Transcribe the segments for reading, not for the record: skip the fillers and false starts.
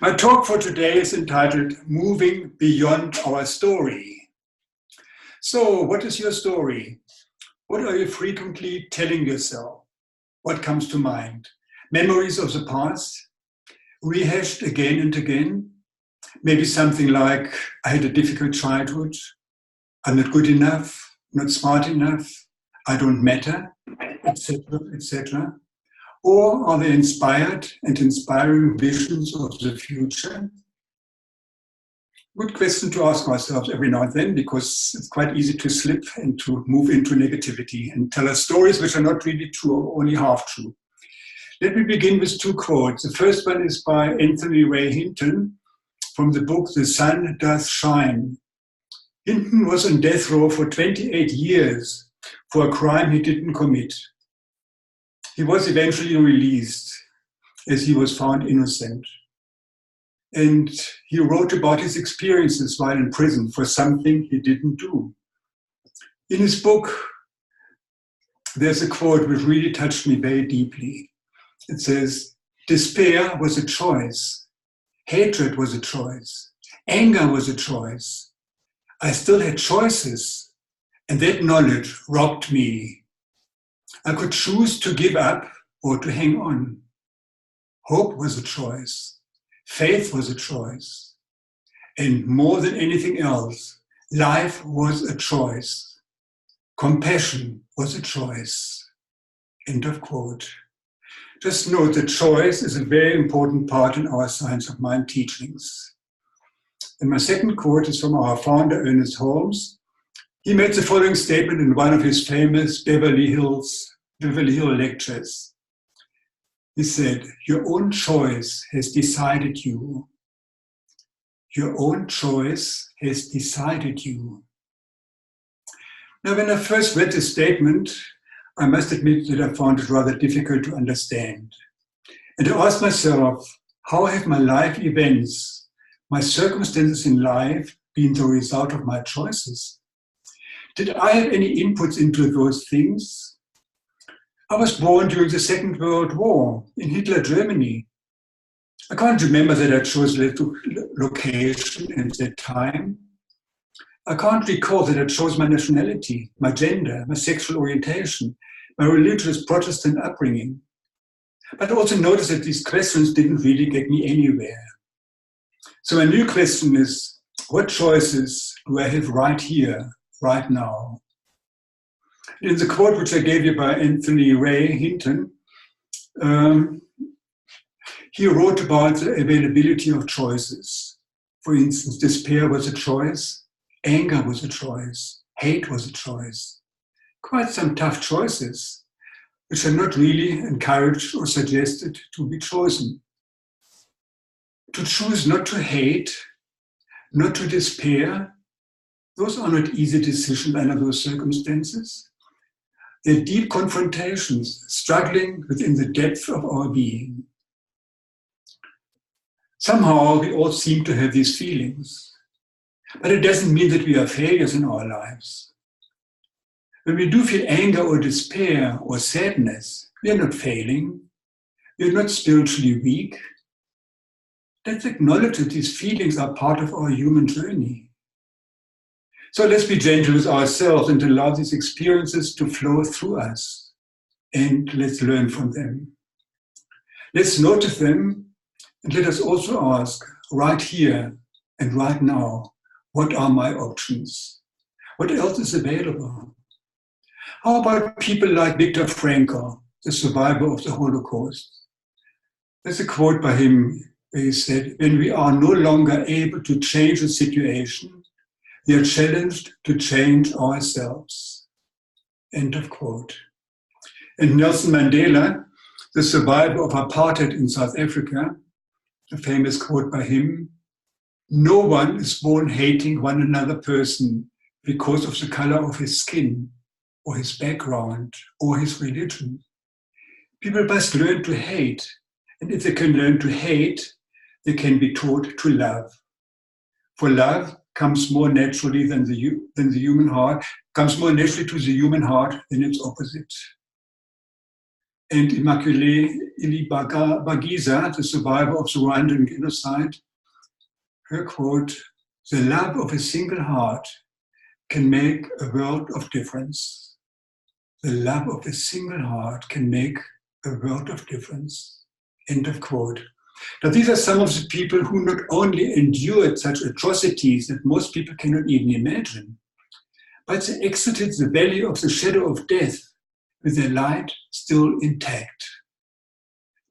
My talk for today is entitled Moving Beyond Our Story. So, what is your story? What are you frequently telling yourself? What comes to mind? Memories of the past, rehashed again and again? Maybe something like, I had a difficult childhood, I'm not good enough, not smart enough, I don't matter, etc., etc. Or are they inspired and inspiring visions of the future? Good question to ask ourselves every now and then, because it's quite easy to slip and to move into negativity and tell us stories which are not really true or only half true. Let me begin with two quotes. The first one is by Anthony Ray Hinton from the book The Sun Does Shine. Hinton was on death row for 28 years for a crime he didn't commit. He was eventually released as he was found innocent. And he wrote about his experiences while in prison for something he didn't do. In his book, there's a quote which really touched me very deeply. It says, despair was a choice. Hatred was a choice. Anger was a choice. I still had choices, and that knowledge robbed me. I could choose to give up or to hang on. Hope was a choice. Faith was a choice. And more than anything else, life was a choice. Compassion was a choice. End of quote. Just note that choice is a very important part in our Science of Mind teachings. And my second quote is from our founder, Ernest Holmes. He made the following statement in one of his famous Beverly Hill lectures. He said, your own choice has decided you. Your own choice has decided you. Now, when I first read this statement, I must admit that I found it rather difficult to understand. And I asked myself, how have my life events, my circumstances in life been the result of my choices? Did I have any inputs into those things? I was born during the Second World War in Hitler Germany. I can't remember that I chose the location and the time. I can't recall that I chose my nationality, my gender, my sexual orientation, my religious Protestant upbringing. But also notice that these questions didn't really get me anywhere. So my new question is, what choices do I have right here, right now? In the quote which I gave you by Anthony Ray Hinton, he wrote about the availability of choices. For instance, despair was a choice, anger was a choice, hate was a choice. Quite some tough choices, which are not really encouraged or suggested to be chosen. To choose not to hate, not to despair, those are not easy decisions under those circumstances. They're deep confrontations, struggling within the depth of our being. Somehow we all seem to have these feelings, but it doesn't mean that we are failures in our lives. When we do feel anger or despair or sadness, we are not failing, we are not spiritually weak. Let's acknowledge that these feelings are part of our human journey. So let's be gentle with ourselves and allow these experiences to flow through us. And let's learn from them. Let's notice them and let us also ask, right here and right now, what are my options? What else is available? How about people like Viktor Frankl, the survivor of the Holocaust? There's a quote by him where he said, when we are no longer able to change a situation, we are challenged to change ourselves. End of quote. And Nelson Mandela, the survivor of apartheid in South Africa, a famous quote by him, no one is born hating one another person because of the color of his skin or his background or his religion. People must learn to hate. And if they can learn to hate, they can be taught to love. For love comes more naturally than the human heart, comes more naturally to the human heart than its opposite. and Immaculée Ilibagiza, the survivor of the Rwandan genocide, her quote, "The love of a single heart can make a world of difference. The love of a single heart can make a world of difference." End of quote. Now, these are some of the people who not only endured such atrocities that most people cannot even imagine, but they exited the valley of the shadow of death with their light still intact.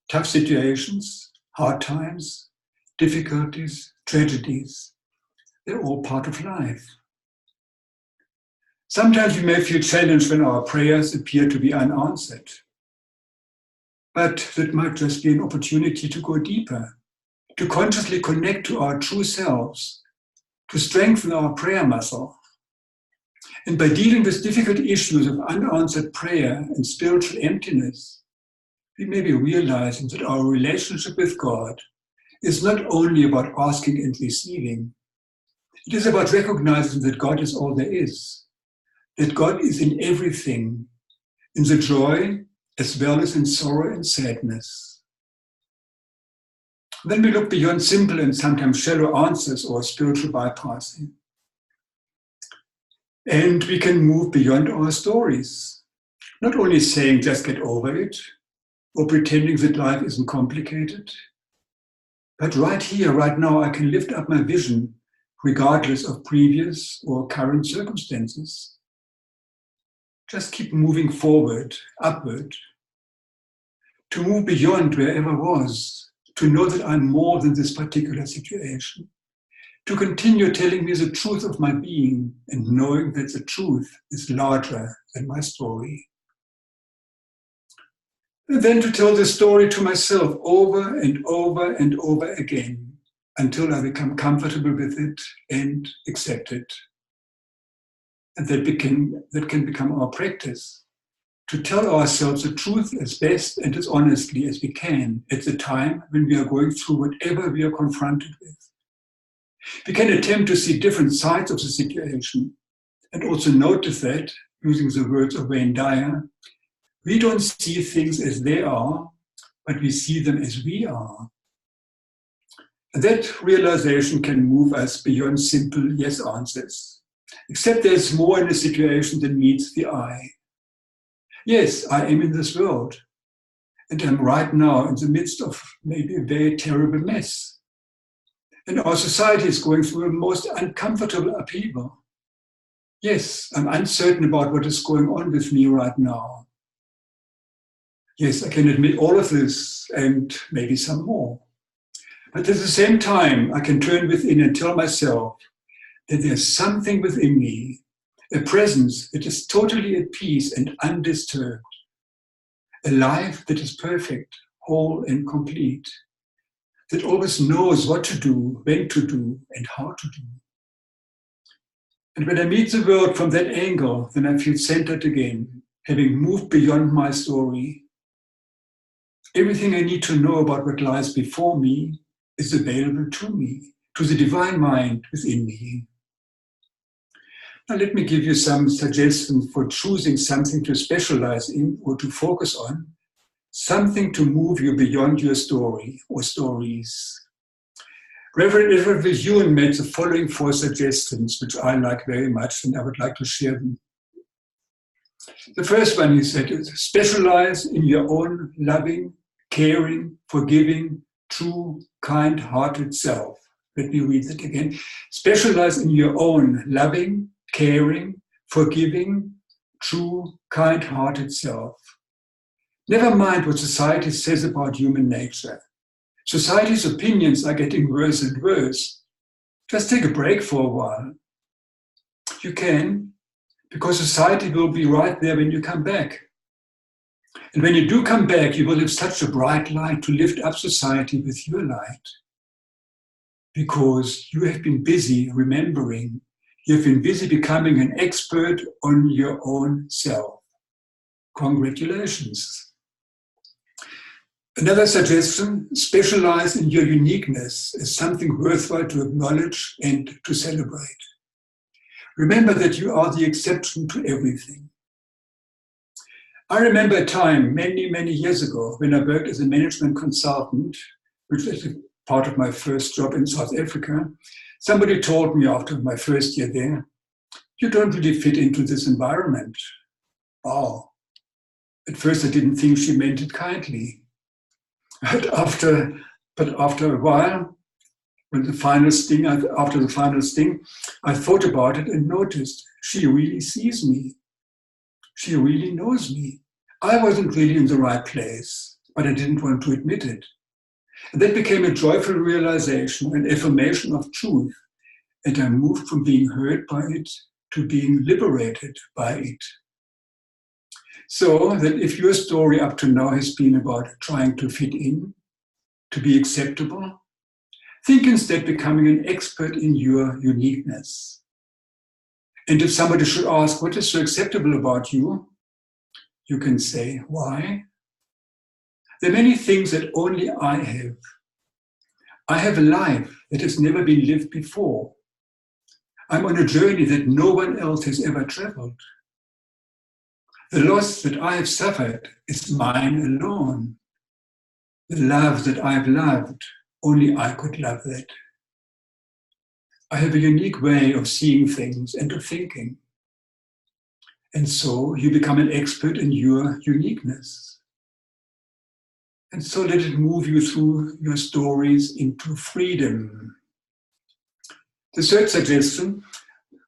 Tough situations, hard times, difficulties, tragedies, they're all part of life. Sometimes we may feel challenged when our prayers appear to be unanswered. But that might just be an opportunity to go deeper, to consciously connect to our true selves, to strengthen our prayer muscle. And by dealing with difficult issues of unanswered prayer and spiritual emptiness, we may be realizing that our relationship with God is not only about asking and receiving. It is about recognizing that God is all there is, that God is in everything, in the joy as well as in sorrow and sadness. Then we look beyond simple and sometimes shallow answers or spiritual bypassing. And we can move beyond our stories, not only saying just get over it, or pretending that life isn't complicated, but right here, right now, I can lift up my vision regardless of previous or current circumstances. Just keep moving forward, upward, to move beyond wherever was, to know that I'm more than this particular situation, to continue telling me the truth of my being and knowing that the truth is larger than my story. And then to tell the story to myself over and over and over again until I become comfortable with it and accept it. And that can become our practice, to tell ourselves the truth as best and as honestly as we can at the time when we are going through whatever we are confronted with. We can attempt to see different sides of the situation and also notice that, using the words of Wayne Dyer, we don't see things as they are, but we see them as we are. And that realization can move us beyond simple yes answers, except there's more in a situation than meets the eye. Yes, I am in this world, and I'm right now in the midst of maybe a very terrible mess. And our society is going through a most uncomfortable upheaval. Yes, I'm uncertain about what is going on with me right now. Yes, I can admit all of this and maybe some more. But at the same time, I can turn within and tell myself that there's something within me, a presence that is totally at peace and undisturbed, a life that is perfect, whole and complete, that always knows what to do, when to do, and how to do. And when I meet the world from that angle, then I feel centered again, having moved beyond my story. Everything I need to know about what lies before me is available to me, to the divine mind within me. Now let me give you some suggestions for choosing something to specialize in or to focus on, something to move you beyond your story or stories. Reverend Edward Viljoen made the following 4 suggestions, which I like very much, and I would like to share them. The first one, he said, is specialize in your own loving, caring, forgiving, true, kind-hearted self. Let me read that again. Specialize in your own loving, caring, forgiving, true, kind-hearted self. Never mind what society says about human nature. Society's opinions are getting worse and worse. Just take a break for a while. You can, because society will be right there when you come back. And when you do come back, you will have such a bright light to lift up society with your light. Because you have been busy remembering, you have been busy becoming an expert on your own self. Congratulations. Another suggestion, specialize in your uniqueness as something worthwhile to acknowledge and to celebrate. Remember that you are the exception to everything. I remember a time many, many years ago when I worked as a management consultant, which was a part of my first job in South Africa. Somebody told me after my first year there, "You don't really fit into this environment." Wow. At first I didn't think she meant it kindly. But after a while, after the final sting, I thought about it and noticed she really sees me. She really knows me. I wasn't really in the right place, but I didn't want to admit it. And that became a joyful realization, an affirmation of truth. And I moved from being hurt by it to being liberated by it. So that if your story up to now has been about trying to fit in, to be acceptable, think instead becoming an expert in your uniqueness. And if somebody should ask, what is so acceptable about you? You can say, why? There are many things that only I have. I have a life that has never been lived before. I'm on a journey that no one else has ever traveled. The loss that I have suffered is mine alone. The love that I've loved, only I could love that. I have a unique way of seeing things and of thinking. And so you become an expert in your uniqueness. And so let it move you through your stories into freedom. The third suggestion,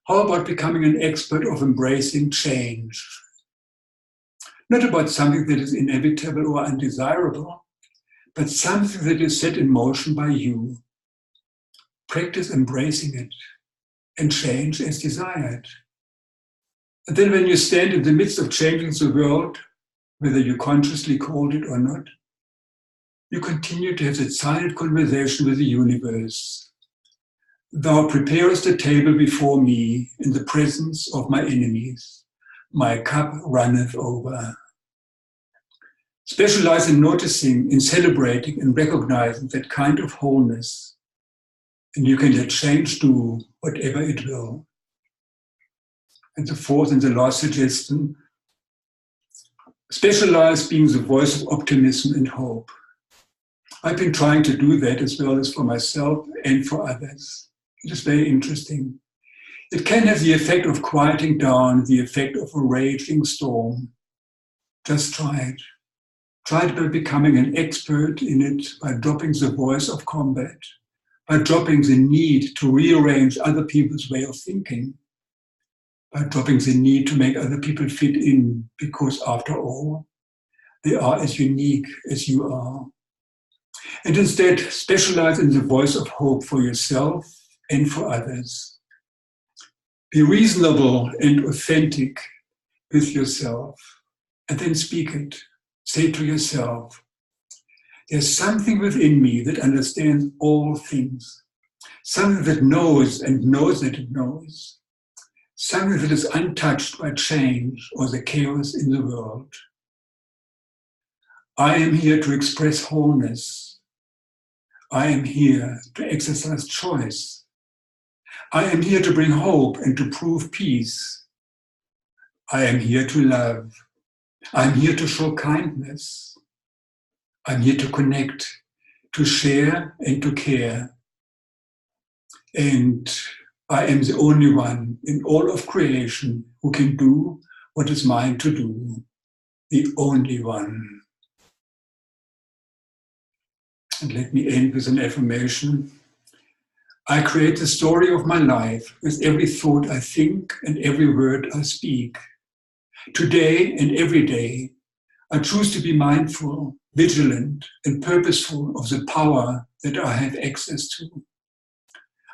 how about becoming an expert of embracing change? Not about something that is inevitable or undesirable, but something that is set in motion by you. Practice embracing it and change as desired. And then when you stand in the midst of changing the world, whether you consciously called it or not, you continue to have that silent conversation with the universe. Thou preparest a table before me in the presence of my enemies. My cup runneth over. Specialize in noticing, in celebrating, and recognizing that kind of wholeness. And you can let change do whatever it will. And the fourth and the last suggestion, specialize being the voice of optimism and hope. I've been trying to do that as well as for myself and for others. It is very interesting. It can have the effect of quieting down the effect of a raging storm. Just try it. Try it by becoming an expert in it, by dropping the voice of combat, by dropping the need to rearrange other people's way of thinking, by dropping the need to make other people fit in, because after all, they are as unique as you are. And instead, specialize in the voice of hope for yourself and for others. Be reasonable and authentic with yourself, and then speak it. Say to yourself, there's something within me that understands all things, something that knows and knows that it knows, something that is untouched by change or the chaos in the world. I am here to express wholeness. I am here to exercise choice. I am here to bring hope and to prove peace. I am here to love. I'm here to show kindness. I'm here to connect, to share and to care. And I am the only one in all of creation who can do what is mine to do. The only one. And let me end with an affirmation. I create the story of my life with every thought I think and every word I speak. Today and every day, I choose to be mindful, vigilant, and purposeful of the power that I have access to.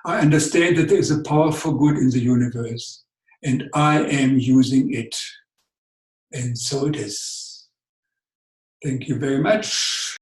I understand that there is a power for good in the universe, and I am using it. And so it is. Thank you very much.